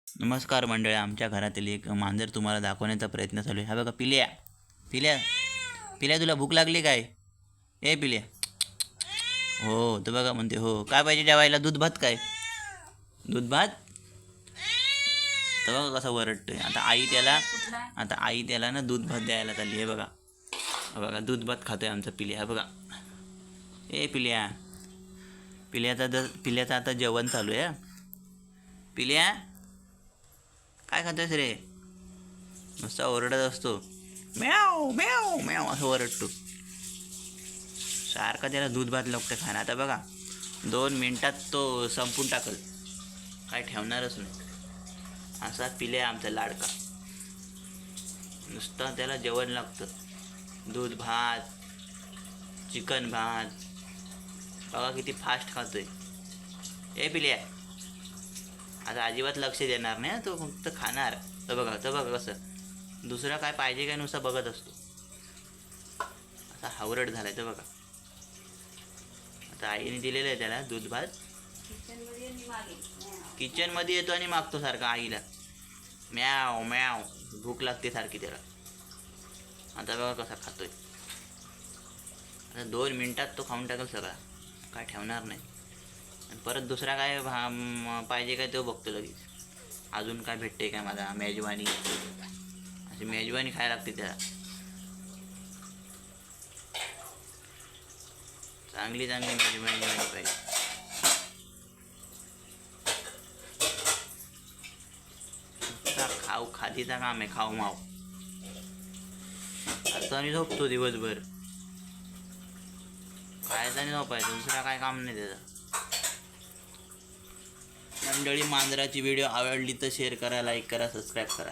नमस्कार मंडळी, आमच्या घरातील एक मांजर तुम्हाला दाखवण्याचा प्रयत्न चालू आहे. हा बघा, पिल्या पिल्या पिल्या तुला भूक लागली काय? ए पिल्या, हो तर बघा म्हणते हो. काय पाहिजे जेवायला? दूध भात काय? दूध भात. तर बघा कसा वरडतोय. आता आई त्याला ना दूध भात द्यायला चालली आहे. बघा बघा, दूध भात खातोय आमचा पिल्या. हा बघा, ए पिल्या. पिल्याचं आता जेवण चालू आहे. पिल्या काय खातोयस रे? नुसता ओरडत असतो, म्याव म्याव म्याव असं ओरडतो. सारखा त्याला दूध भात लागतं खाणं. आता बघा, 2 मिनिटात तो संपून टाकल, काय ठेवणारच नाही. असा पिल्या आमचा लाडका. नुसतं त्याला जेवण लागतं, दूध भात, चिकन भात. बघा किती फास्ट खातोय. ए पिल्या, आता अजिबात लक्ष देणार नाही. तो फक्त खाणार. तर बघा कसं दुसरं काय पाहिजे काय नुसतं बघत असतो. असा हावरट झालाय. तर बघा, आता आईने दिलेलं आहे त्याला दूध भात. किचनमध्ये येतो आणि मागतो सारखा आईला, म्याव म्याव. भूक लागते सारखी त्याला. आता बघा कसा खातोय. आता 2 मिनिटात तो खाऊन टाकेल सगळा, काय ठेवणार नाही. आणि परत दुसरा काय पाहिजे काय तो बघतो लगेच. अजून काय भेटते काय मला मेजवानी. अशी मेजवानी खायला लागते त्याला. चांगली मेजवानी पाहिजे. खाऊ खादीचा काम आहे, खाऊ माव. आता आणि झोपतो दिवसभर. खायचं आणि झोपायचं, दुसरा काय काम नाही त्याचं. मंडळी, मांजराची व्हिडिओ आवडली तर शेअर करा, लाईक करा, सबस्क्राईब करा.